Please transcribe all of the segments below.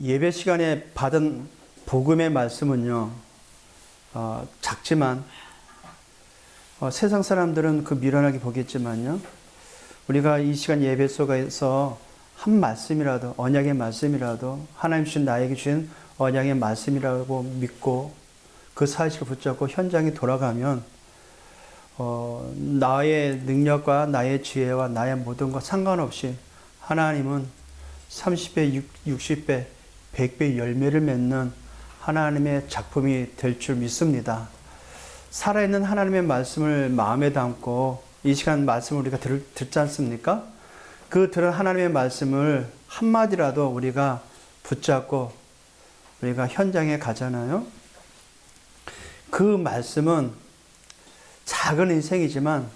예배 시간에 받은 복음의 말씀은요, 작지만, 세상 사람들은 그 미련하게 보겠지만요, 우리가 이 시간 예배 속에서 한 말씀이라도, 언약의 말씀이라도, 하나님 주신 나에게 주신 언약의 말씀이라고 믿고 그 사실을 붙잡고 현장에 돌아가면, 나의 능력과 나의 지혜와 나의 모든 것 상관없이 하나님은 30배, 60배, 100배 열매를 맺는 하나님의 작품이 될 줄 믿습니다. 살아있는 하나님의 말씀을 마음에 담고 이 시간 말씀을 우리가 듣지 않습니까? 그 들은 하나님의 말씀을 한마디라도 우리가 붙잡고 우리가 현장에 가잖아요. 그 말씀은 작은 인생이지만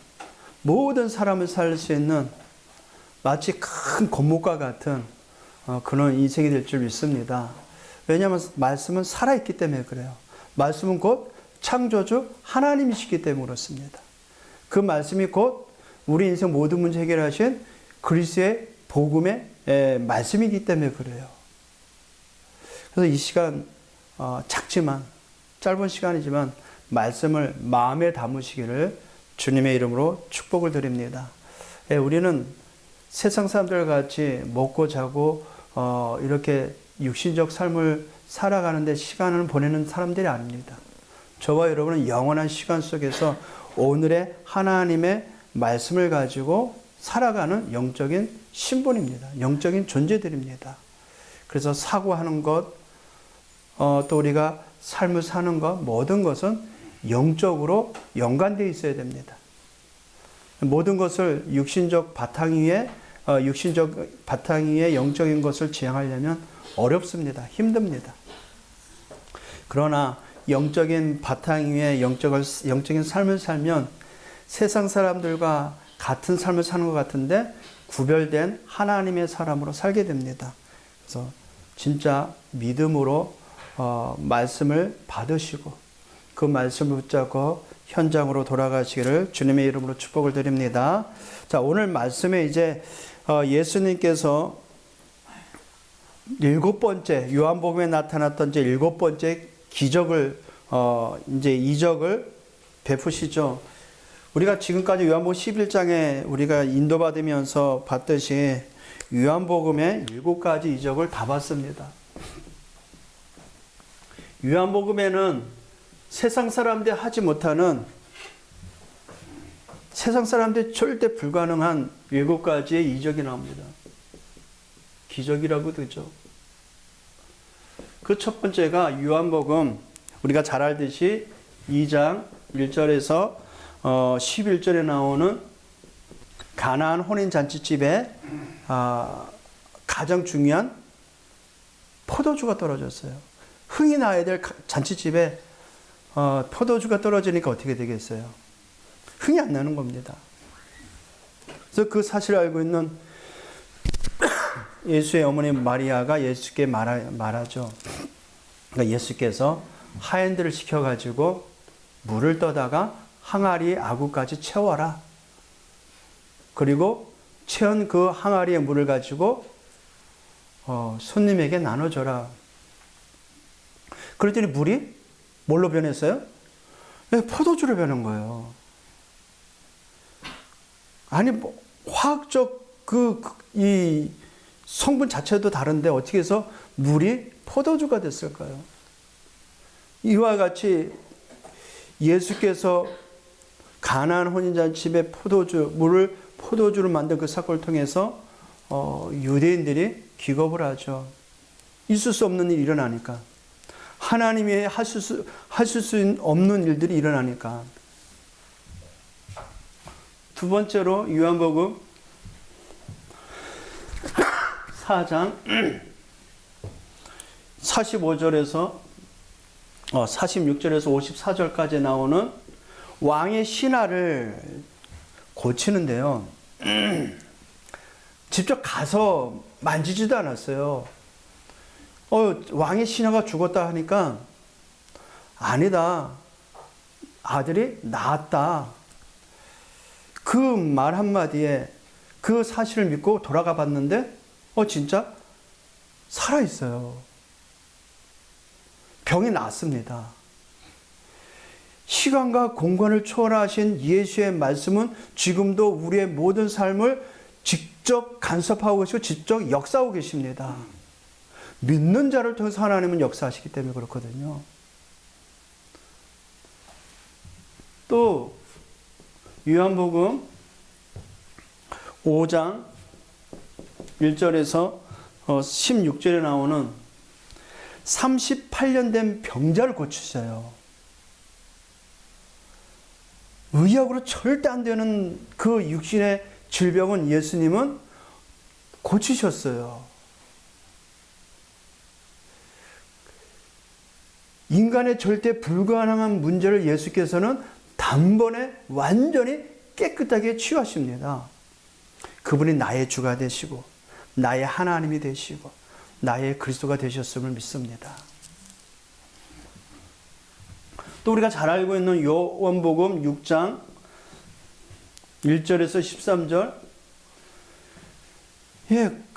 모든 사람을 살릴 수 있는 마치 큰 건물과 같은 그런 인생이 될 줄 믿습니다. 왜냐하면 말씀은 살아있기 때문에 그래요. 말씀은 곧 창조주 하나님이시기 때문에 그렇습니다. 그 말씀이 곧 우리 인생 모든 문제 해결하신 그리스도의 복음의 말씀이기 때문에 그래요. 그래서 이 시간 작지만 짧은 시간이지만 말씀을 마음에 담으시기를 주님의 이름으로 축복을 드립니다. 우리는 세상 사람들 같이 먹고 자고 이렇게 육신적 삶을 살아가는데 시간을 보내는 사람들이 아닙니다. 저와 여러분은 영원한 시간 속에서 오늘의 하나님의 말씀을 가지고 살아가는 영적인 신분입니다. 영적인 존재들입니다. 그래서 사고하는 것, 또 우리가 삶을 사는 것, 모든 것은 영적으로 연관되어 있어야 됩니다. 모든 것을 육신적 바탕 위에 영적인 것을 지향하려면 어렵습니다. 힘듭니다. 그러나 영적인 바탕 위에 영적인 삶을 살면 세상 사람들과 같은 삶을 사는 것 같은데 구별된 하나님의 사람으로 살게 됩니다. 그래서 진짜 믿음으로 말씀을 받으시고 그 말씀을 붙잡고 현장으로 돌아가시기를 주님의 이름으로 축복을 드립니다. 자, 오늘 말씀에 이제 예수님께서 일곱 번째 요한복음에 나타났던 이제 일곱 번째 기적을 이제 이적을 베푸시죠. 우리가 지금까지 요한복음 11장에 우리가 인도받으면서 봤듯이 요한복음의 7가지 이적을 다 봤습니다. 요한복음에는 세상 사람들이 하지 못하는, 세상 사람들이 절대 불가능한 7가지의 이적이 나옵니다. 기적이라고 그러죠. 그 첫 번째가 요한복음, 우리가 잘 알듯이 2장 1절에서 11절에 나오는 가나안 혼인잔치집에 가장 중요한 포도주가 떨어졌어요. 흥이 나야 될 잔치집에 포도주가 떨어지니까 어떻게 되겠어요? 흥이 안 나는 겁니다. 그래서 그 사실을 알고 있는 예수의 어머니 마리아가 예수께 말하죠. 그러니까 예수께서 하인들을 시켜가지고 물을 떠다가 항아리 아구까지 채워라. 그리고 채운 그 항아리의 물을 가지고 손님에게 나눠줘라. 그랬더니 물이 뭘로 변했어요? 포도주로 변한 거예요. 아니, 뭐 화학적 이 성분 자체도 다른데 어떻게 해서 물이 포도주가 됐을까요? 이와 같이 예수께서 가나안 혼인잔치집에 물을 포도주로 만든 그 사건을 통해서 유대인들이 기겁을 하죠. 있을 수 없는 일이 일어나니까. 하나님이 하실 수 없는 일들이 일어나니까. 두 번째로 요한복음 4장 45절에서 46절에서 54절까지 나오는 왕의 신하를 고치는데요. 직접 가서 만지지도 않았어요. 왕의 신하가 죽었다 하니까 아니다. 아들이 낳았다. 그 말 한마디에 그 사실을 믿고 돌아가 봤는데 진짜 살아있어요. 병이 낫습니다. 시간과 공간을 초월하신 예수의 말씀은 지금도 우리의 모든 삶을 직접 간섭하고 계시고 직접 역사하고 계십니다. 믿는 자를 통해서 하나님은 역사하시기 때문에 그렇거든요. 또 요한복음 5장 1절에서 16절에 나오는 38년 된 병자를 고치셔요. 의학으로 절대 안 되는 그 육신의 질병은 예수님은 고치셨어요. 인간의 절대 불가능한 문제를 예수께서는 단번에 완전히 깨끗하게 치유하십니다. 그분이 나의 주가 되시고 나의 하나님이 되시고 나의 그리스도가 되셨음을 믿습니다. 또 우리가 잘 알고 있는 요한복음 6장 1절에서 13절,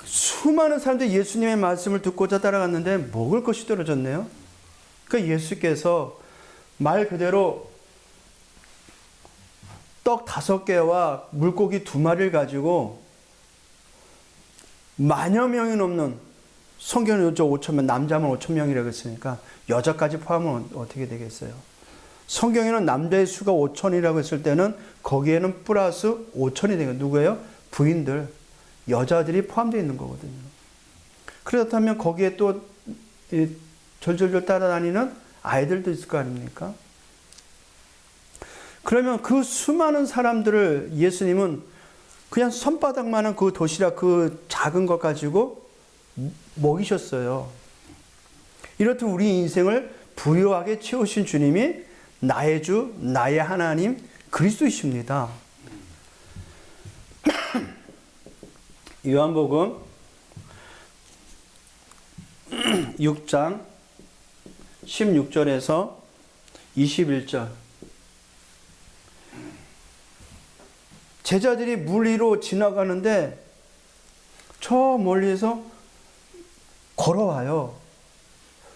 수많은 사람들이 예수님의 말씀을 듣고자 따라갔는데 먹을 것이 떨어졌네요. 그러니까 예수께서 말 그대로 떡 5개와 물고기 2마리를 가지고 만여 명이 넘는, 성경은 5천명, 남자만 5천명이라고 했으니까 여자까지 포함하면 어떻게 되겠어요? 성경에는 남자의 수가 5천이라고 했을 때는 거기에는 플러스 5천이 되고, 누구예요? 부인들, 여자들이 포함되어 있는 거거든요. 그렇다면 거기에 또 절절절 따라다니는 아이들도 있을 거 아닙니까? 그러면 그 수많은 사람들을 예수님은 그냥 손바닥만한 그 도시락, 그 작은 것 가지고 먹이셨어요. 이렇듯 우리 인생을 부유하게 채우신 주님이 나의 주, 나의 하나님 그리스도이십니다. 요한복음 6장 16절에서 21절. 제자들이 물 위로 지나가는데 저 멀리에서 걸어와요.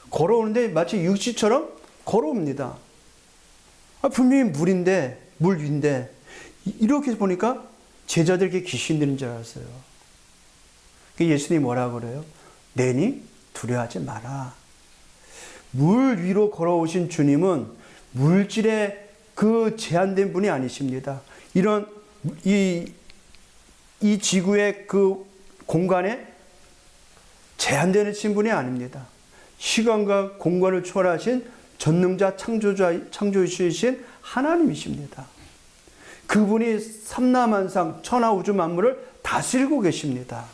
걸어오는데 마치 육지처럼 걸어옵니다. 분명히 물인데, 물 위인데, 이렇게 보니까 제자들에게 귀신 들린 줄 알았어요. 예수님이 뭐라고 그래요? 내니 두려워하지 마라. 물 위로 걸어오신 주님은 물질에 그 제한된 분이 아니십니다. 이런 이 지구의 그 공간에 제한되는 분이 아닙니다. 시간과 공간을 초월하신 전능자 창조주이신 하나님이십니다. 그분이 삼라만상 천하 우주 만물을 다스리고 계십니다.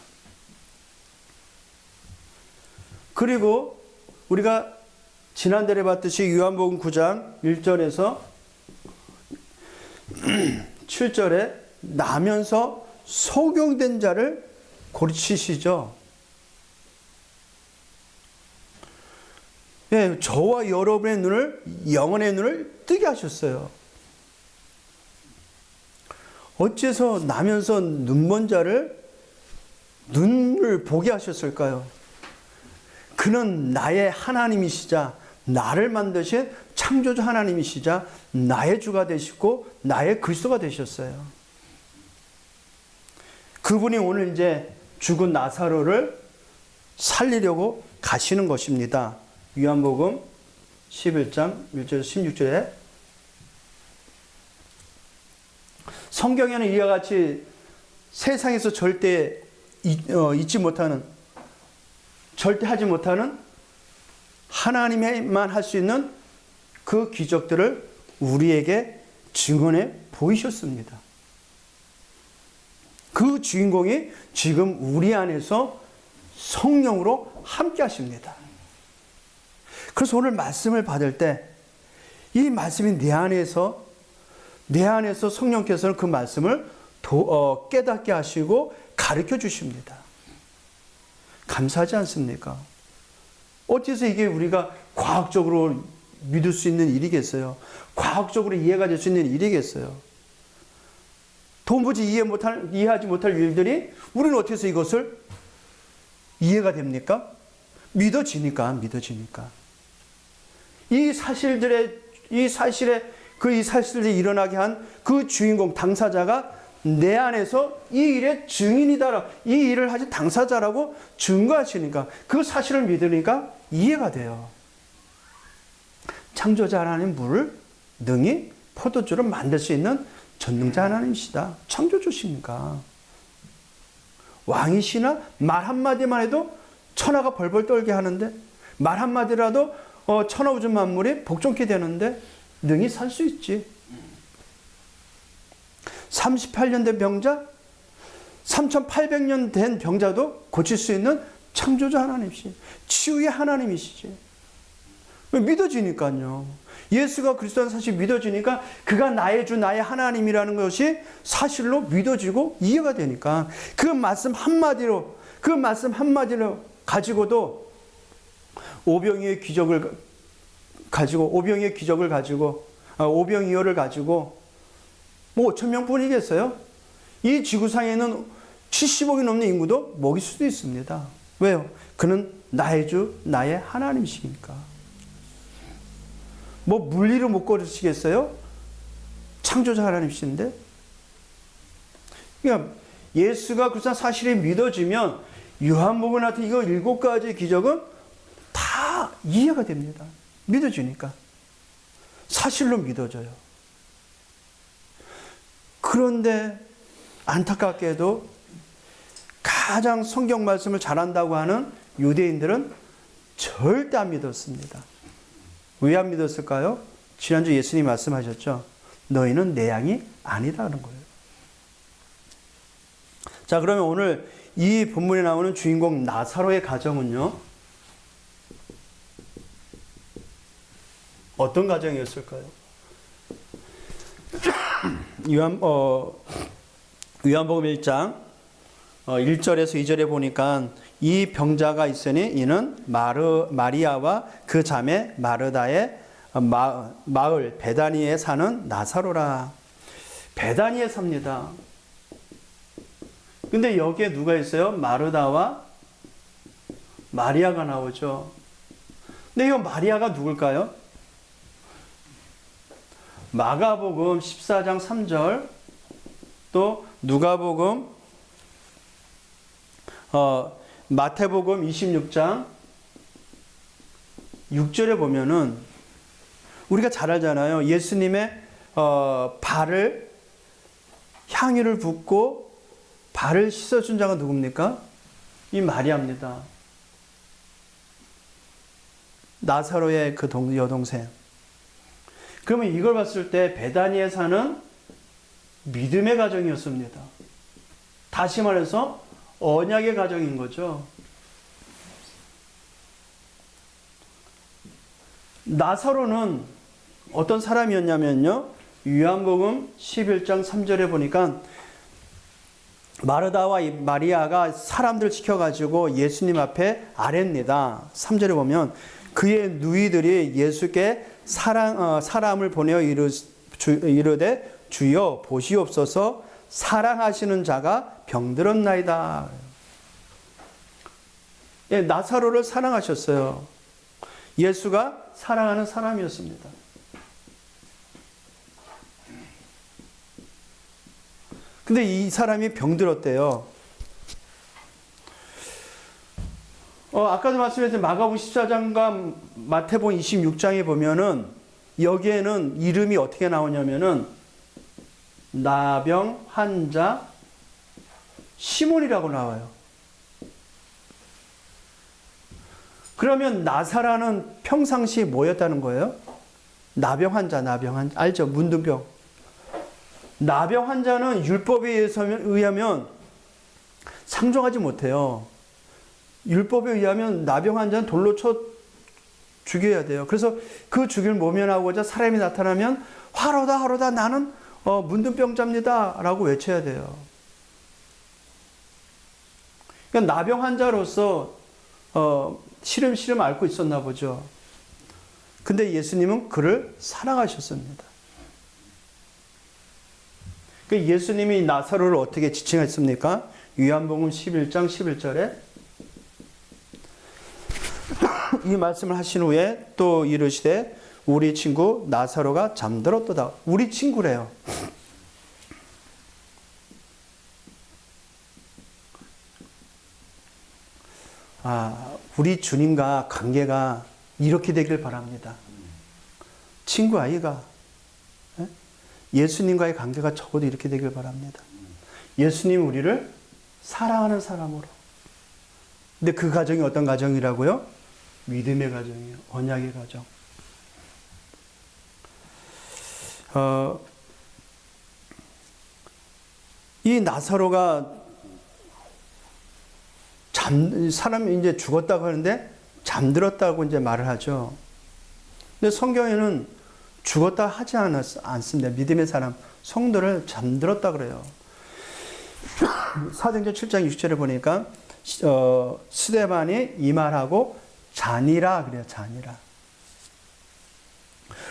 그리고 우리가 지난달에 봤듯이 요한복음 9장 1절에서 7절에 나면서 소경된 자를 고치시죠. 저와 여러분의 눈을, 영혼의 눈을 뜨게 하셨어요. 어째서 나면서 눈먼 자를 눈을 보게 하셨을까요? 그는 나의 하나님이시자, 나를 만드신 창조주 하나님이시자, 나의 주가 되시고 나의 그리스도가 되셨어요. 그분이 오늘 이제 죽은 나사로를 살리려고 가시는 것입니다. 요한복음 11장 1절 16절에 성경에는 이와 같이 세상에서 절대 잊지 못하는, 절대 하지 못하는 하나님만 할 수 있는 그 기적들을 우리에게 증언해 보이셨습니다. 그 주인공이 지금 우리 안에서 성령으로 함께 하십니다. 그래서 오늘 말씀을 받을 때 이 말씀이 내 안에서 성령께서는 그 말씀을 깨닫게 하시고 가르쳐 주십니다. 감사하지 않습니까? 어째서 이게 우리가 과학적으로 믿을 수 있는 일이겠어요? 과학적으로 이해가 될 수 있는 일이겠어요? 도무지 이해하지 못할 일들이 우리는 어째서 이것을 이해가 됩니까? 믿어지니까. 이 사실들이 일어나게 한 그 주인공, 당사자가 내 안에서 이 일의 증인이다. 이 일을 하신 당사자라고 증거하시니까, 그 사실을 믿으니까 이해가 돼요. 창조자 하나님 물을 능히 포도주를 만들 수 있는 전능자 하나님이시다. 창조주시니까. 왕이시나 말 한마디만 해도 천하가 벌벌 떨게 하는데, 말 한마디라도 천하우주 만물이 복종케 되는데 능히 살 수 있지. 38년 된 병자, 3800년 된 병자도 고칠 수 있는 창조주 하나님이시, 치유의 하나님이시지. 믿어지니까요. 예수가 그리스도라는 사실이 믿어지니까 그가 나의 주, 나의 하나님이라는 것이 사실로 믿어지고 이해가 되니까 그 말씀 한마디로 가지고도 오병이어의 기적을 가지고 뭐 5,000명 뿐이겠어요? 이 지구상에는 70억이 넘는 인구도 먹일 수도 있습니다. 왜요? 그는 나의 주, 나의 하나님이시니까. 뭐 물리로 못 걸으시겠어요? 창조자 하나님이신데. 그러니까 예수가 그리스도 사실이 믿어지면 요한복음 같은 이거 7가지 기적은 다 이해가 됩니다. 믿어지니까. 사실로 믿어져요. 그런데 안타깝게도 가장 성경 말씀을 잘한다고 하는 유대인들은 절대 안 믿었습니다. 왜 안 믿었을까요? 지난주 예수님이 말씀하셨죠. 너희는 내 양이 아니다는 거예요. 자, 그러면 오늘 이 본문에 나오는 주인공 나사로의 가정은요, 어떤 가정이었을까요? 요한복음 1장 1절에서 2절에 보니까 이 병자가 있으니 이는 마리아와 그 자매 마르다의 마을 베다니에 사는 나사로라. 베다니에 삽니다. 근데 여기에 누가 있어요? 마르다와 마리아가 나오죠. 근데 이 마리아가 누굴까요? 마가복음 14장 3절, 또 누가복음 마태복음 26장 6절에 보면은 우리가 잘 알잖아요. 예수님의 발을 향유를 붓고 발을 씻어준 자가 누굽니까? 이 마리아입니다. 나사로의 그 여동생. 그러면 이걸 봤을 때 베다니에 사는 믿음의 가정이었습니다. 다시 말해서 언약의 가정인 거죠. 나사로는 어떤 사람이었냐면요, 요한복음 11장 3절에 보니까 마르다와 마리아가 사람들 시켜가지고 예수님 앞에 아뢰입니다. 3절에 보면 그의 누이들이 예수께 사람을 보내어 이르되 주여 보시옵소서, 사랑하시는 자가 병들었나이다. 예, 나사로를 사랑하셨어요. 예수가 사랑하는 사람이었습니다. 근데 이 사람이 병들었대요. 아까도 말씀드렸던 마가복음 14장과 마태복음 26장에 보면은 여기에는 이름이 어떻게 나오냐면은 나병 환자 시몬이라고 나와요. 그러면 나사라는 평상시에 뭐였다는 거예요? 나병 환자. 알죠? 문둥병. 나병 환자는 율법에 의하면 상종하지 못해요. 율법에 의하면 나병 환자는 돌로 쳐 죽여야 돼요. 그래서 그 죽임을 모면하고자 사람이 나타나면 하로다 나는 문둥병자입니다 라고 외쳐야 돼요. 그러니까 나병 환자로서 시름시름 앓고 있었나 보죠. 근데 예수님은 그를 사랑하셨습니다. 그러니까 예수님이 나사로를 어떻게 지칭했습니까? 요한복음 11장 11절에 이 말씀을 하신 후에 또 이르시되 우리 친구 나사로가 잠들었도다. 우리 친구래요. 우리 주님과 관계가 이렇게 되길 바랍니다. 친구 아이가 예수님과의 관계가 적어도 이렇게 되길 바랍니다. 예수님 우리를 사랑하는 사람으로. 근데 그 가정이 어떤 가정이라고요? 믿음의 가정이에요. 언약의 가정. 이 나사로가 사람이 이제 죽었다고 하는데 잠들었다고 이제 말을 하죠. 근데 성경에는 죽었다 하지 않습니다. 믿음의 사람, 성도를 잠들었다 그래요. 사도행전 7장 6절에 보니까 스데반이 이 말하고 자니라 그래요. 자니라.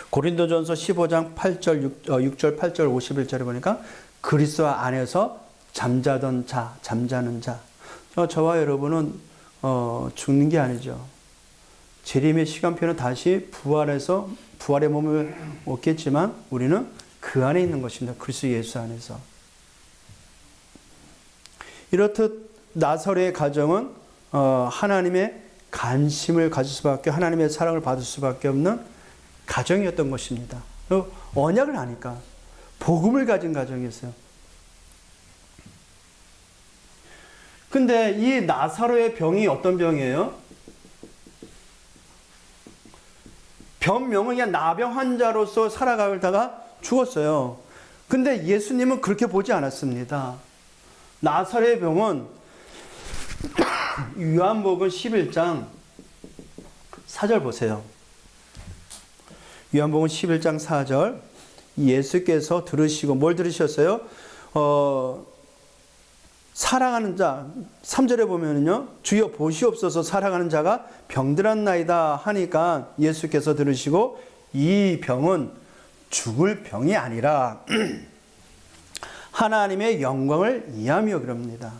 고린도전서 15장 8절 6절 8절 51절에 보니까 그리스도 안에서 잠자던 자, 잠자는 자. 저와 여러분은 죽는 게 아니죠. 재림의 시간표는 다시 부활해서 부활의 몸을 얻겠지만 우리는 그 안에 있는 것입니다. 그리스도 예수 안에서. 이렇듯 나사로의 가정은 하나님의 관심을 가질 수밖에, 하나님의 사랑을 받을 수밖에 없는 가정이었던 것입니다. 언약을 아니까 복음을 가진 가정이었어요. 근데 이 나사로의 병이 어떤 병이에요? 병명은 그냥 나병 환자로서 살아가다가 죽었어요. 근데 예수님은 그렇게 보지 않았습니다. 나사로의 병은 요한복음 11장 4절 보세요. 요한복음 11장 4절 예수께서 들으시고 뭘 들으셨어요? 사랑하는 자 3절에 보면은요. 주여 보시옵소서 사랑하는 자가 병들었나이다 하니까 예수께서 들으시고 이 병은 죽을 병이 아니라 하나님의 영광을 위함이요 그럽니다.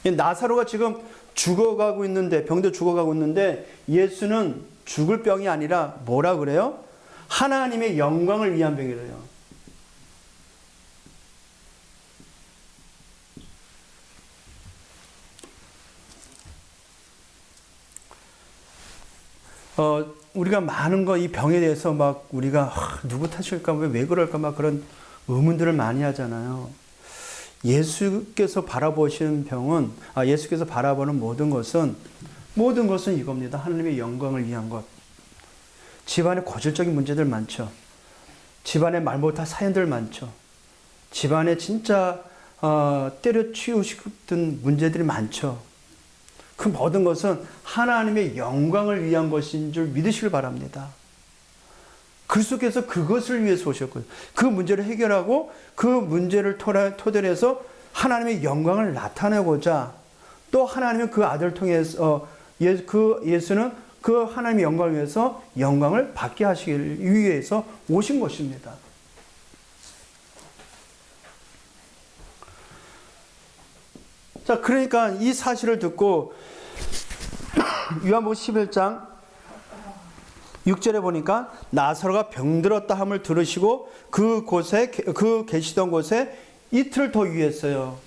나사로가 지금 죽어가고 있는데 병도 죽어가고 있는데 예수는 죽을 병이 아니라 뭐라 그래요? 하나님의 영광을 위한 병이래요. 우리가 많은 거 이 병에 대해서 막 우리가 누구 탓일까 왜 그럴까 막 그런 의문들을 많이 하잖아요. 예수께서 바라보시는 병은 예수께서 바라보는 모든 것은 이겁니다. 하나님의 영광을 위한 것. 집안에 고질적인 문제들 많죠. 집안에 말 못할 사연들 많죠. 집안에 진짜 때려치우고 싶은 문제들이 많죠. 그 모든 것은 하나님의 영광을 위한 것인 줄 믿으시길 바랍니다. 그리스도께서 그것을 위해서 오셨고요. 그 문제를 해결하고 그 문제를 토대로 해서 하나님의 영광을 나타내고자 또 하나님은 그 아들을 통해서 예수는 그 하나님의 영광을 위해서 영광을 받게 하시기 위해서 오신 것입니다. 자, 그러니까 이 사실을 듣고 요한복음 11장 6절에 보니까 나사로가 병들었다 함을 들으시고 그 계시던 곳에 이틀 더 유했어요.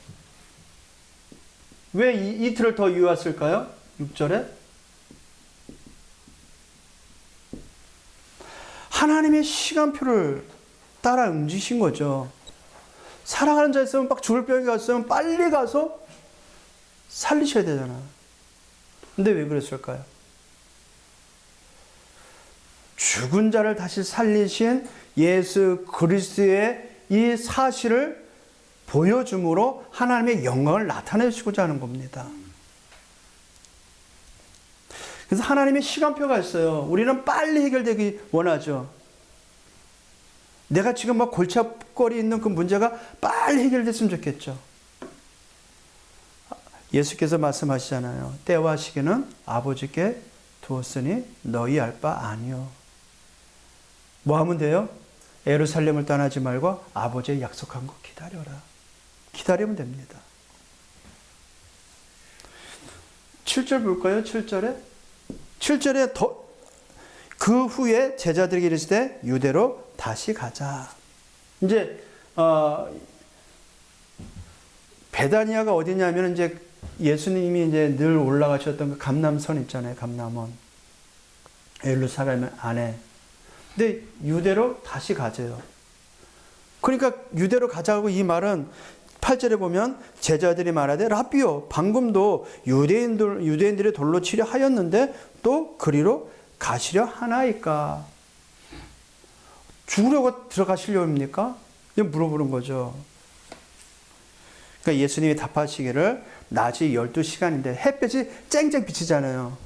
왜 이틀을 더 유했을까요? 6절에 하나님의 시간표를 따라 움직이신 거죠. 사랑하는 자 있으면 막 죽을 병이 갔으면 빨리 가서 살리셔야 되잖아. 근데 왜 그랬을까요? 죽은 자를 다시 살리신 예수 그리스도의 이 사실을 보여줌으로 하나님의 영광을 나타내시고자 하는 겁니다. 그래서 하나님의 시간표가 있어요. 우리는 빨리 해결되기 원하죠. 내가 지금 막 골치 아프거리 있는 그 문제가 빨리 해결됐으면 좋겠죠. 예수께서 말씀하시잖아요. 때와 시기는 아버지께 두었으니 너희 알 바 아니요. 뭐 하면 돼요? 예루살렘을 떠나지 말고 아버지의 약속한 거 기다려라. 기다리면 됩니다. 7절 볼까요? 7절에 7절에 그 후에 제자들에게 이르시되 유대로 다시 가자. 이제 베다니아가 어디냐면 이제 예수님이 이제 늘 올라가셨던 그 감람선 있잖아요. 감람원. 예루살렘 안에. 근데 유대로 다시 가재요. 그러니까 유대로 가자고 이 말은 8절에 보면 제자들이 말하되 라비요 방금도 유대인들의 돌로 치려 하였는데 또 그리로 가시려 하나이까. 죽으려고 들어가시려입니까? 물어보는 거죠. 그러니까 예수님이 답하시기를 낮이 12시간인데 햇볕이 쨍쨍 비치잖아요.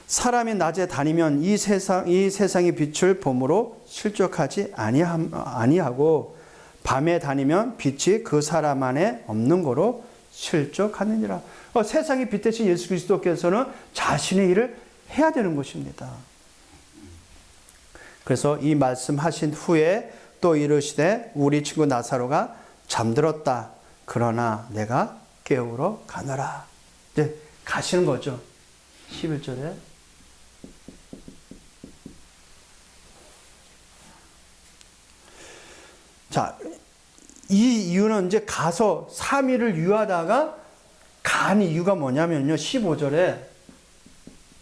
사람이 낮에 다니면 이 세상의 빛을 봄으로 실족하지 아니하고 밤에 다니면 빛이 그 사람 안에 없는 거로 실족하느니라. 세상의 빛 대신 예수 그리스도께서는 자신의 일을 해야 되는 것입니다. 그래서 이 말씀하신 후에 또 이르시되 우리 친구 나사로가 잠들었다. 그러나 내가 깨우러 가노라. 이제 가시는 거죠. 11절에. 자, 이 이유는 이제 가서 3일을 유하다가 간 이유가 뭐냐면요. 15절에,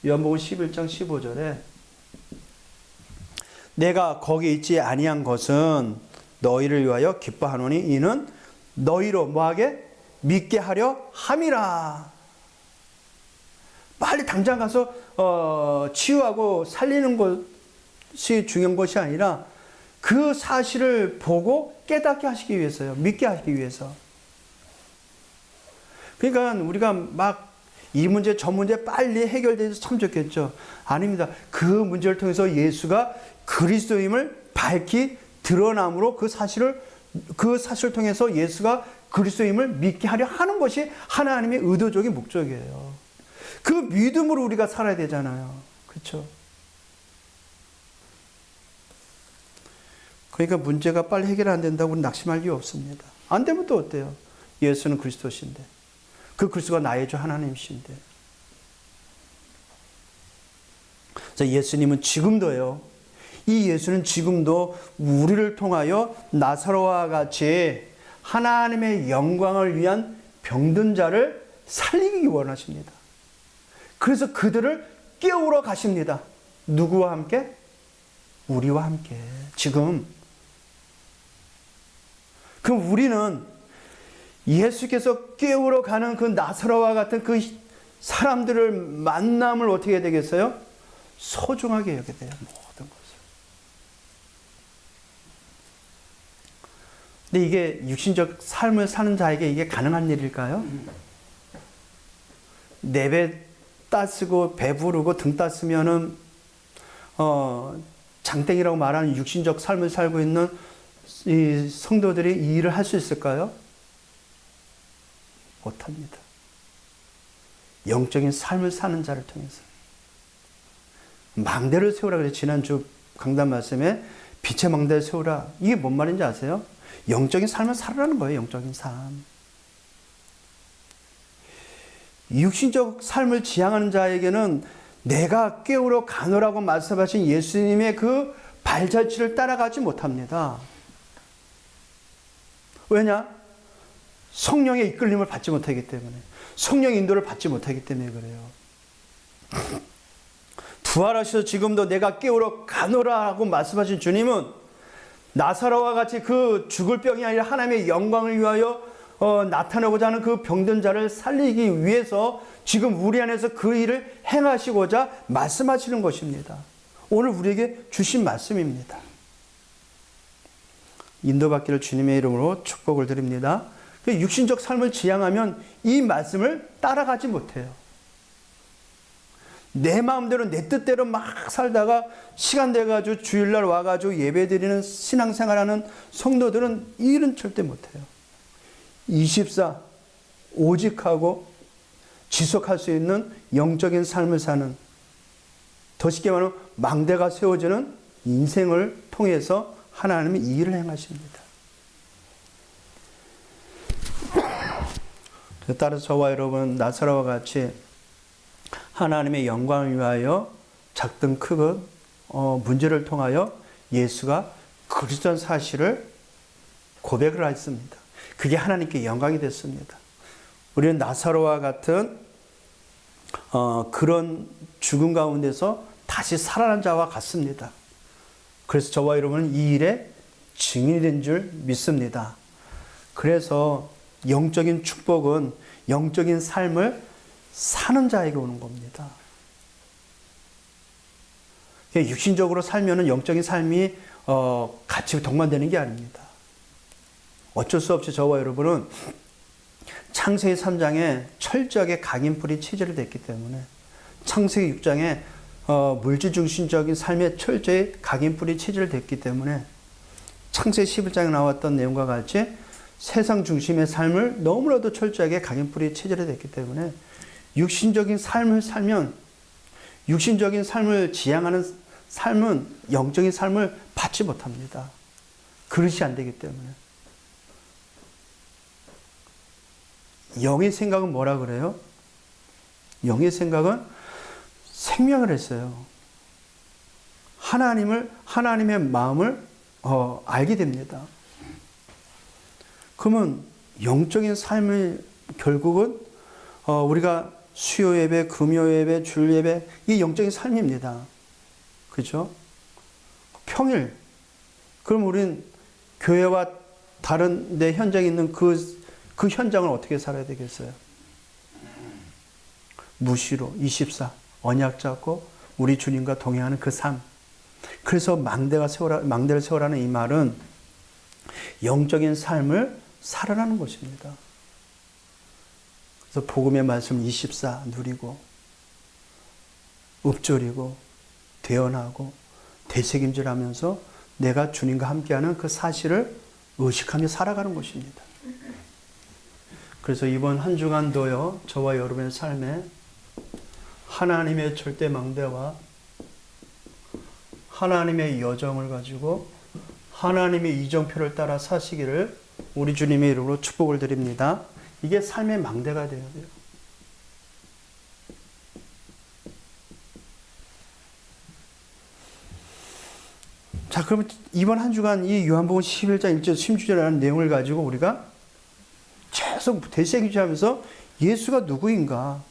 요한복음 11장 15절에 내가 거기 있지 아니한 것은 너희를 위하여 기뻐하노니 이는 너희로 뭐하게? 믿게 하려 함이라. 빨리 당장 가서 치유하고 살리는 것이 중요한 것이 아니라 그 사실을 보고 깨닫게 하시기 위해서요. 믿게 하시기 위해서. 그러니까 우리가 막 이 문제 저 문제 빨리 해결돼서 참 좋겠죠. 아닙니다. 그 문제를 통해서 예수가 그리스도임을 밝히 드러남으로 그 사실을 통해서 예수가 그리스도임을 믿게 하려 하는 것이 하나님의 의도적인 목적이에요. 그 믿음으로 우리가 살아야 되잖아요. 그렇죠? 그러니까 문제가 빨리 해결 안 된다고 낙심할 이유 없습니다. 안 되면 또 어때요? 예수는 그리스도신데. 그 그리스도가 나의 주 하나님이신데. 예수님은 지금도요. 이 예수는 지금도 우리를 통하여 나사로와 같이 하나님의 영광을 위한 병든 자를 살리기 원하십니다. 그래서 그들을 깨우러 가십니다. 누구와 함께? 우리와 함께. 지금. 그럼 우리는 예수께서 깨우러 가는 그 나사로와 같은 그 사람들을 만남을 어떻게 해야 되겠어요? 소중하게 여겨야 돼요. 모든 것을. 근데 이게 육신적 삶을 사는 자에게 이게 가능한 일일까요? 내배 따쓰고 배부르고 등 따쓰면은 장땡이라고 말하는 육신적 삶을 살고 있는 이 성도들이 이 일을 할 수 있을까요? 못합니다. 영적인 삶을 사는 자를 통해서. 망대를 세우라 그래서 지난주 강단 말씀에 빛의 망대를 세우라. 이게 뭔 말인지 아세요? 영적인 삶을 살아라는 거예요. 영적인 삶. 육신적 삶을 지향하는 자에게는 내가 깨우러 가노라고 말씀하신 예수님의 그 발자취를 따라가지 못합니다. 왜냐? 성령의 이끌림을 받지 못하기 때문에. 성령의 인도를 받지 못하기 때문에 그래요. 부활하셔서 지금도 내가 깨우러 가노라고 말씀하신 주님은 나사로와 같이 그 죽을 병이 아니라 하나님의 영광을 위하여 나타나고자 하는 그 병든 자를 살리기 위해서 지금 우리 안에서 그 일을 행하시고자 말씀하시는 것입니다. 오늘 우리에게 주신 말씀입니다. 인도받기를 주님의 이름으로 축복을 드립니다. 육신적 삶을 지향하면 이 말씀을 따라가지 못해요. 내 마음대로 내 뜻대로 막 살다가 시간 돼가지고 주일날 와가지고 예배드리는 신앙생활하는 성도들은 이 일은 절대 못해요. 24 오직하고 지속할 수 있는 영적인 삶을 사는, 더 쉽게 말하면 망대가 세워지는 인생을 통해서 하나님이 이 일을 행하십니다. 따라서 저와 여러분 나사로와 같이 하나님의 영광을 위하여 작든 크든 문제를 통하여 예수가 그리스도인 사실을 고백을 했습니다. 그게 하나님께 영광이 됐습니다. 우리는 나사로와 같은 그런 죽음 가운데서 다시 살아난 자와 같습니다. 그래서 저와 여러분은 이 일에 증인이 된 줄 믿습니다. 그래서 영적인 축복은 영적인 삶을 사는 자에게 오는 겁니다. 육신적으로 살면은 영적인 삶이 같이 동반되는 게 아닙니다. 어쩔 수 없이 저와 여러분은 창세기 3장에 철저하게 각인뿔이 체질이 됐기 때문에 창세기 6장에 물질 중심적인 삶에 철저히 각인뿔이 체질이 됐기 때문에 창세기 11장에 나왔던 내용과 같이 세상 중심의 삶을 너무나도 철저하게 각인뿔이 체질이 됐기 때문에 육신적인 삶을 살면 육신적인 삶을 지향하는 삶은 영적인 삶을 받지 못합니다. 그릇이 안 되기 때문에. 영의 생각은 뭐라 그래요? 영의 생각은 생명을 했어요. 하나님의 마음을 알게 됩니다. 그러면 영적인 삶을 결국은 우리가 수요 예배, 금요 예배, 주일 예배, 이 영적인 삶입니다. 그죠? 평일. 그럼 우린 교회와 다른 내 현장에 있는 그 현장을 어떻게 살아야 되겠어요? 무시로 24 언약 잡고 우리 주님과 동행하는 그 삶. 그래서 망대를 세우라는 이 말은 영적인 삶을 살아나는 것입니다. 그래서 복음의 말씀 24 누리고 읊조리고 대언하고 되새김질하면서 내가 주님과 함께하는 그 사실을 의식하며 살아가는 것입니다. 그래서 이번 한 주간도요, 저와 여러분의 삶에 하나님의 절대 망대와 하나님의 여정을 가지고 하나님의 이정표를 따라 사시기를 우리 주님의 이름으로 축복을 드립니다. 이게 삶의 망대가 되어야 돼요. 자, 그러면 이번 한 주간 이 요한복음 11장 1절 심주절이라는 내용을 가지고 우리가 계속 되새김질하면서 예수가 누구인가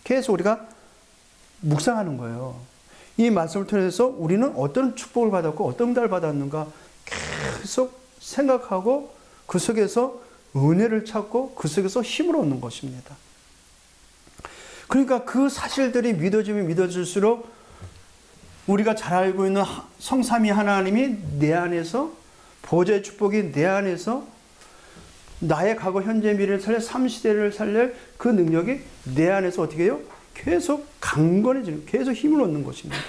계속 우리가 묵상하는 거예요. 이 말씀을 통해서 우리는 어떤 축복을 받았고 어떤 응답을 받았는가 계속 생각하고 그 속에서 은혜를 찾고 그 속에서 힘을 얻는 것입니다. 그러니까 그 사실들이 믿어지면 믿어질수록 우리가 잘 알고 있는 성삼위 하나님이 내 안에서 보좌의 축복이 내 안에서 나의 과거 현재 미래를 살릴 3시대를 살릴 그 능력이 내 안에서 어떻게 해요? 계속 강건해지는, 계속 힘을 얻는 것입니다.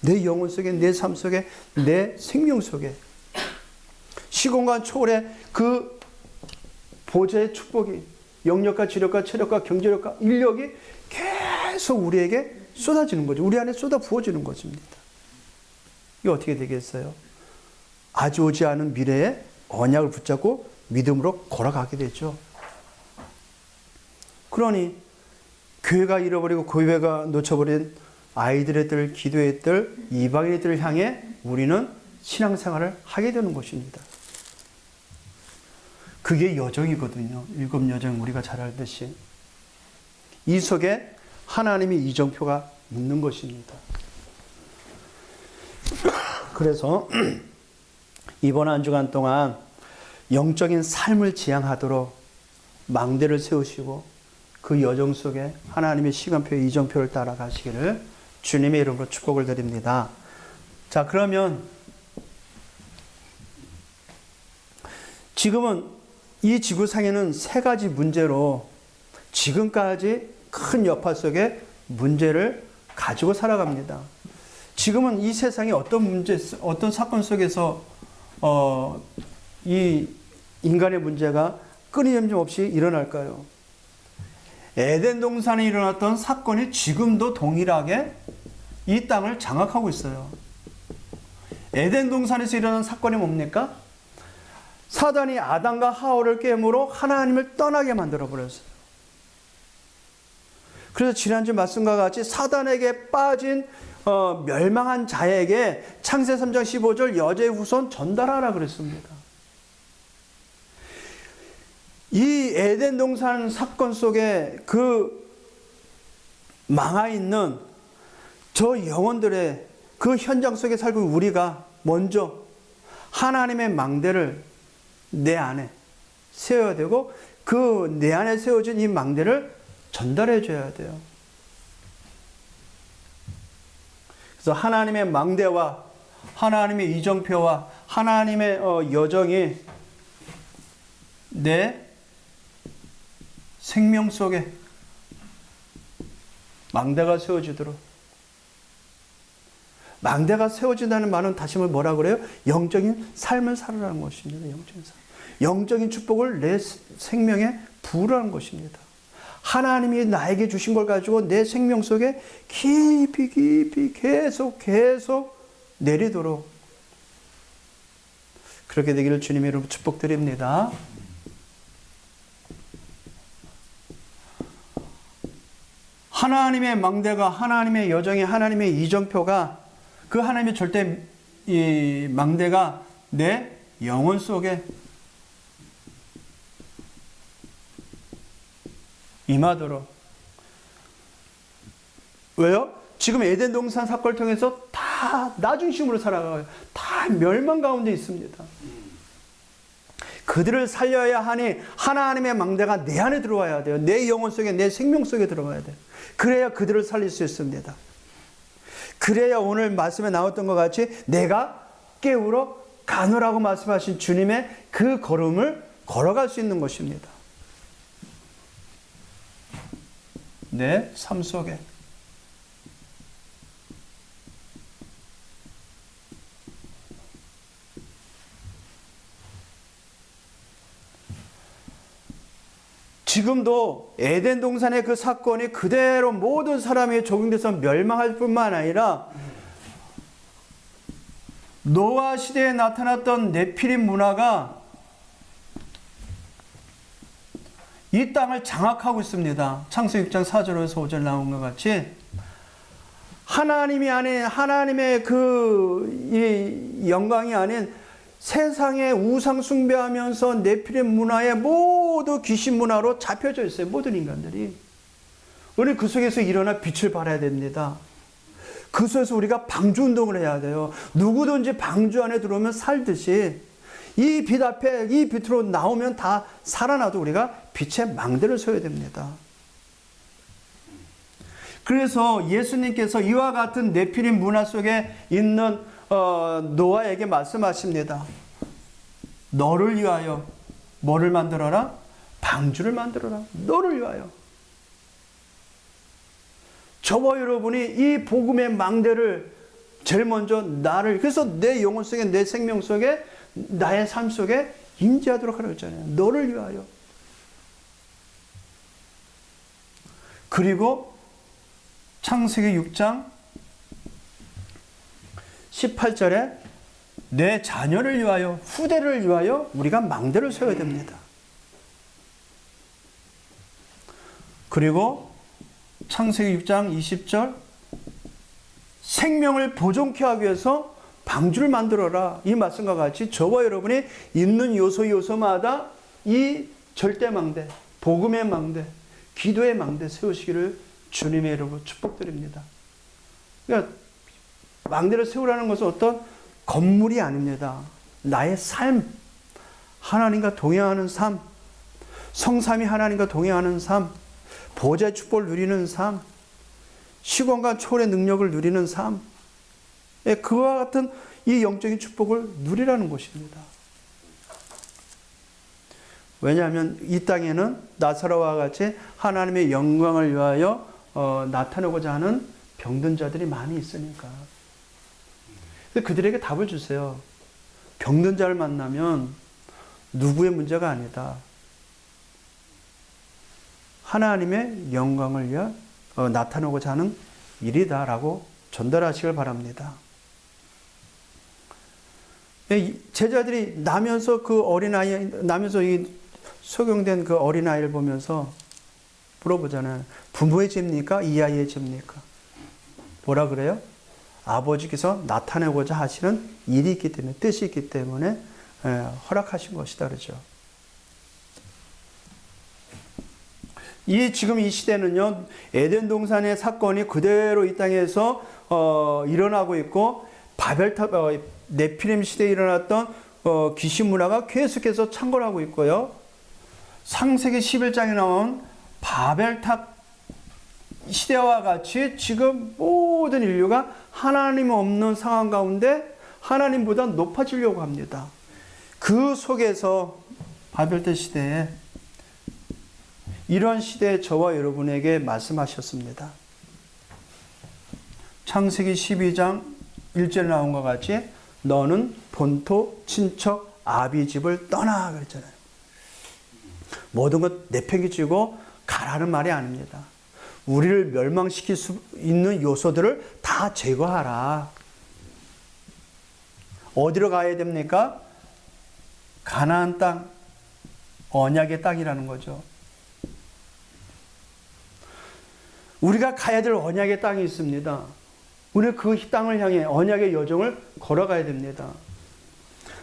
내 영혼 속에, 내 삶 속에, 내 생명 속에 시공간 초월의 그 보좌의 축복이 영력과 지력과 체력과 경제력과 인력이 계속 우리에게 쏟아지는 거죠. 우리 안에 쏟아 부어지는 것입니다. 이게 어떻게 되겠어요? 아주 오지 않은 미래에 언약을 붙잡고 믿음으로 걸어가게 되죠. 그러니 교회가 잃어버리고 교회가 놓쳐버린 아이들의 들, 기도의 들, 이방인의 들을 향해 우리는 신앙생활을 하게 되는 것입니다. 그게 여정이거든요. 일곱 여정 우리가 잘 알듯이. 이 속에 하나님의 이정표가 있는 것입니다. 그래서 이번 한 주간 동안 영적인 삶을 지향하도록 망대를 세우시고 그 여정 속에 하나님의 시간표의 이정표를 따라가시기를 주님의 이름으로 축복을 드립니다. 자, 그러면 지금은 이 지구상에는 세 가지 문제로 지금까지 큰 여파 속에 문제를 가지고 살아갑니다. 지금은 이 세상에 어떤 문제, 어떤 사건 속에서 이 인간의 문제가 끊임없이 일어날까요? 에덴 동산에 일어났던 사건이 지금도 동일하게 이 땅을 장악하고 있어요. 에덴 동산에서 일어난 사건이 뭡니까? 사단이 아담과 하와를 깨므로 하나님을 떠나게 만들어 버렸어요. 그래서 지난주 말씀과 같이 사단에게 빠진 멸망한 자에게 창세 3장 15절 여자의 후손 전달하라 그랬습니다. 이 에덴 동산 사건 속에 그 망하 있는 저 영혼들의 그 현장 속에 살고 우리가 먼저 하나님의 망대를 내 안에 세워야 되고 그 내 안에 세워진 이 망대를 전달해 줘야 돼요. 그래서 하나님의 망대와 하나님의 이정표와 하나님의 여정이 내 생명 속에 망대가 세워지도록. 망대가 세워진다는 말은 다시 한번 뭐라 그래요? 영적인 삶을 살아라는 것입니다. 영적인 삶. 영적인 축복을 내 생명에 부으라는 것입니다. 하나님이 나에게 주신 걸 가지고 내 생명 속에 깊이 계속 내리도록 그렇게 되기를 주님의 이름으로 축복드립니다. 하나님의 망대가 하나님의 여정이 하나님의 이정표가 그 하나님의 절대 이 망대가 내 영혼 속에 임하도록. 왜요? 지금 에덴 동산 사건을 통해서 다 나 중심으로 살아가요. 다 멸망 가운데 있습니다. 그들을 살려야 하니 하나님의 망대가 내 안에 들어와야 돼요. 내 영혼 속에 내 생명 속에 들어가야 돼요. 그래야 그들을 살릴 수 있습니다. 그래야 오늘 말씀에 나왔던 것 같이 내가 깨우러 가노라고 말씀하신 주님의 그 걸음을 걸어갈 수 있는 것입니다. 내 삶 속에. 지금도 에덴 동산의 그 사건이 그대로 모든 사람이 적용돼서 멸망할 뿐만 아니라 노아 시대에 나타났던 네피림 문화가 이 땅을 장악하고 있습니다. 창세기 6장 4절에서 5절 나온 것 같이 하나님이 아닌 하나님의 이 영광이 아닌 세상에 우상 숭배하면서 네피림 문화에 모두 귀신 문화로 잡혀져 있어요. 모든 인간들이. 우리 그 속에서 일어나 빛을 발해야 됩니다. 그 속에서 우리가 방주 운동을 해야 돼요. 누구든지 방주 안에 들어오면 살듯이 이 빛 앞에 이 빛으로 나오면 다 살아나도 우리가 빛의 망대를 세워야 됩니다. 그래서 예수님께서 이와 같은 네피림 문화 속에 있는 노아에게 말씀하십니다. 너를 위하여 뭐를 만들어라? 방주를 만들어라. 너를 위하여. 저와 여러분이 이 복음의 망대를 제일 먼저 나를, 그래서 내 영혼 속에 내 생명 속에 나의 삶 속에 임재하도록 하라고 했잖아요. 너를 위하여. 그리고 창세기 6장 18절에 내 자녀를 위하여, 후대를 위하여 우리가 망대를 세워야 됩니다. 그리고 창세기 6장 20절 생명을 보존케 하기 위해서 방주를 만들어라. 이 말씀과 같이 저와 여러분이 있는 요소마다 이 절대 망대, 복음의 망대, 기도의 망대 세우시기를 주님의 이름으로 축복드립니다. 그러니까 망대를 세우라는 것은 어떤 건물이 아닙니다. 나의 삶, 하나님과 동행하는 삶, 성삼위 하나님과 동행하는 삶, 보좌의 축복을 누리는 삶, 시공간 초월의 능력을 누리는 삶, 그와 같은 이 영적인 축복을 누리라는 것입니다. 왜냐하면 이 땅에는 나사로와 같이 하나님의 영광을 위하여 나타내고자 하는 병든 자들이 많이 있으니까. 그들에게 답을 주세요. 병든 자를 만나면 누구의 문제가 아니다. 하나님의 영광을 위해 나타내고자 하는 일이다라고 전달하시길 바랍니다. 제자들이 나면서 이 소경된 그 어린아이를 보면서 물어보잖아요. 부모의 죄입니까? 이 아이의 죄입니까? 뭐라 그래요? 아버지께서 나타내고자 하시는 일이 있기 때문에, 뜻이 있기 때문에 허락하신 것이다 그러죠. 지금 이 시대는요, 에덴 동산의 사건이 그대로 이 땅에서 일어나고 있고, 네피림 시대에 일어났던 귀신 문화가 계속해서 창궐하고 있고요. 창세기 11장에 나온 바벨탑 시대와 같이 지금 모든 인류가 하나님 없는 상황 가운데 하나님보다 높아지려고 합니다. 그 속에서 바벨탑 시대에 이런 시대에 저와 여러분에게 말씀하셨습니다. 창세기 12장 1절에 나온 것 같이 너는 본토 친척 아비 집을 떠나 그랬잖아요. 모든 것 내팽개치고 가라는 말이 아닙니다. 우리를 멸망시킬 수 있는 요소들을 다 제거하라. 어디로 가야 됩니까? 가나안 땅, 언약의 땅이라는 거죠. 우리가 가야 될 언약의 땅이 있습니다. 우리는 그 땅을 향해 언약의 여정을 걸어가야 됩니다.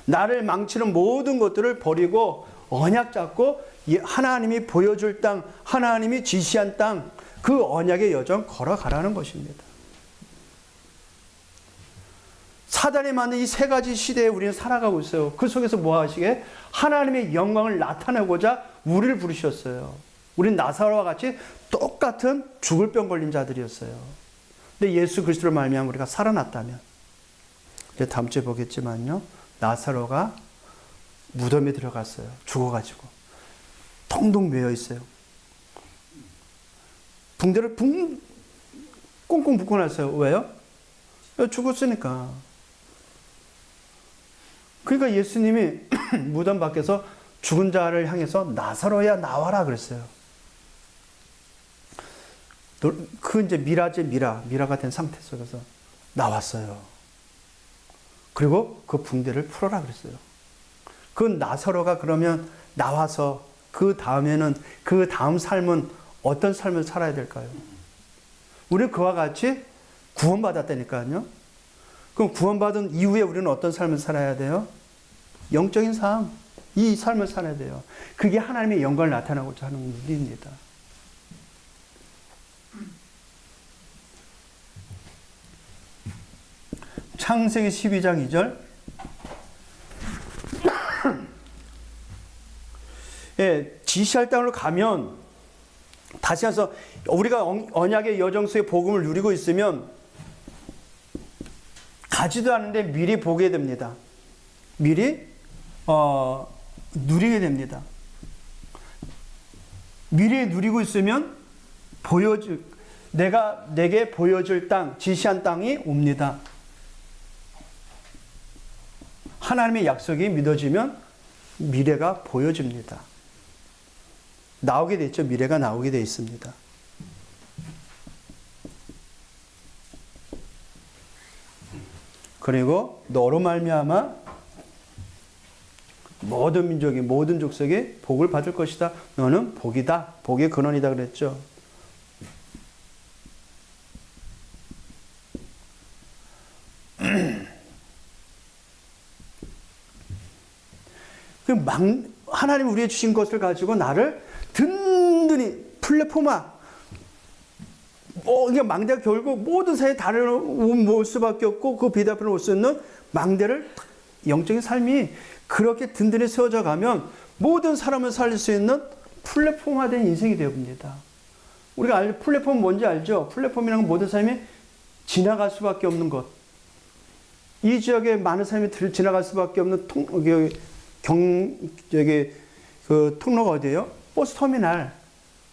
나를 망치는 모든 것들을 버리고 언약 잡고 하나님이 보여줄 땅, 하나님이 지시한 땅, 그 언약의 여정 걸어가라는 것입니다. 사단이 만든 이 세 가지 시대에 우리는 살아가고 있어요. 그 속에서 뭐 하시게? 하나님의 영광을 나타내고자 우리를 부르셨어요. 우린 나사로와 같이 똑같은 죽을 병 걸린 자들이었어요. 근데 예수 그리스도로 말미암아 우리가 살아났다면, 이제 다음 주에 보겠지만요, 나사로가 무덤에 들어갔어요. 죽어가지고 텅텅 메어 있어요. 붕대를 꽁꽁 묶어놨어요. 왜요? 죽었으니까. 그러니까 예수님이 무덤 밖에서 죽은 자를 향해서 나사로야 나와라 그랬어요. 그 이제 미라가 된 상태 속에서 나왔어요. 그리고 그 붕대를 풀어라 그랬어요. 그 나사로가 그러면 나와서 그 다음에는, 그 다음 삶은 어떤 삶을 살아야 될까요? 우리는 그와 같이 구원받았다니까요. 그럼 구원받은 이후에 우리는 어떤 삶을 살아야 돼요? 영적인 삶, 이 삶을 살아야 돼요. 그게 하나님의 영광을 나타나고자 하는 일입니다. 창세기 12장 2절. 예, 지시할 땅으로 가면, 다시 해서 우리가 언약의 여정 속의 복음을 누리고 있으면 가지도 않은데 미리 보게 됩니다. 미리 누리게 됩니다. 미리 누리고 있으면 내게 보여줄 땅, 지시한 땅이 옵니다. 하나님의 약속이 믿어지면 미래가 보여집니다. 나오게 됐죠. 미래가 나오게 되어 있습니다. 그리고 너로 말미암아 모든 민족이, 모든 족속이 복을 받을 것이다. 너는 복이다. 복의 근원이다 그랬죠. 하나님 우리에게 주신 것을 가지고 나를 든든히 플랫폼화, 이게 망대가 결국 모든 사회에 다른 옷 모을 수밖에 없고 그 비답을 올 수 있는 망대를, 영적인 삶이 그렇게 든든히 세워져 가면 모든 사람을 살릴 수 있는 플랫폼화된 인생이 되어봅니다. 우리가 플랫폼 뭔지 알죠? 플랫폼이라는 건 모든 사람이 지나갈 수밖에 없는 것. 이 지역에 많은 사람이 지나갈 수밖에 없는 그 통로가 어디예요? 버스터미널.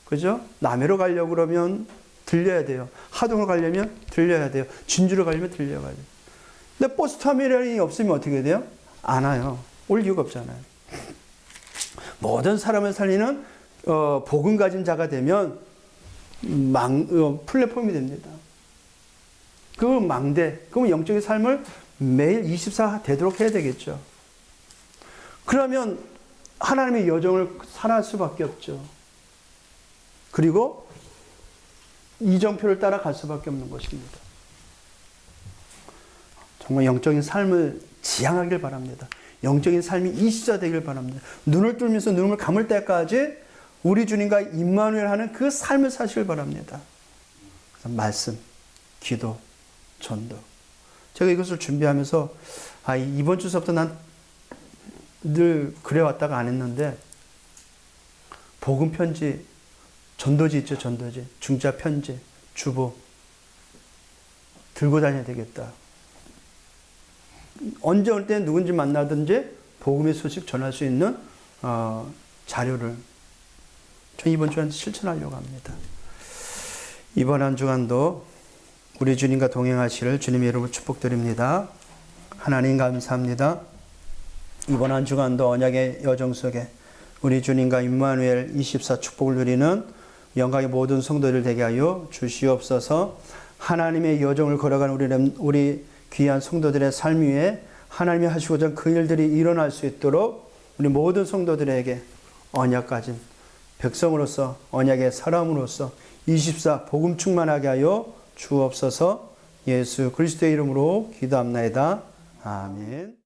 그죠? 남해로 가려고 그러면 들려야 돼요. 하동을 가려면 들려야 돼요. 진주로 가려면 들려야 돼요. 근데 버스터미널이 없으면 어떻게 돼요? 안 와요. 올 이유가 없잖아요. 모든 사람을 살리는 복음 가진 자가 되면 플랫폼이 됩니다. 그 망대, 그럼 영적인 삶을 매일 24 되도록 해야 되겠죠. 그러면 하나님의 여정을 살아갈 수밖에 없죠. 그리고 이정표를 따라갈 수밖에 없는 것입니다. 정말 영적인 삶을 지향하길 바랍니다. 영적인 삶이 이시자되길 바랍니다. 눈을 뚫면서 눈을 감을 때까지 우리 주님과 임마누엘 하는 그 삶을 사시길 바랍니다. 그래서 말씀, 기도, 전도. 제가 이것을 준비하면서 이번 주서부터 난 늘 그래왔다가 안 했는데 복음 편지, 전도지 있죠, 전도지. 중자 편지, 주보 들고 다녀야 되겠다. 언제 어느 때 누군지 만나든지 복음의 소식 전할 수 있는 자료를 저 이번 주에 실천하려고 합니다. 이번 한 주간도 우리 주님과 동행하시를 주님의 이름으로 축복드립니다. 하나님 감사합니다. 이번 한 주간도 언약의 여정 속에 우리 주님과 임마누엘 24 축복을 누리는 영광의 모든 성도들 되게 하여 주시옵소서. 하나님의 여정을 걸어가는 우리 귀한 성도들의 삶 위에 하나님이 하시고자 그 일들이 일어날 수 있도록 우리 모든 성도들에게 언약 가진 백성으로서 언약의 사람으로서 24 복음 충만하게 하여 주옵소서. 예수 그리스도의 이름으로 기도합나이다. 아멘.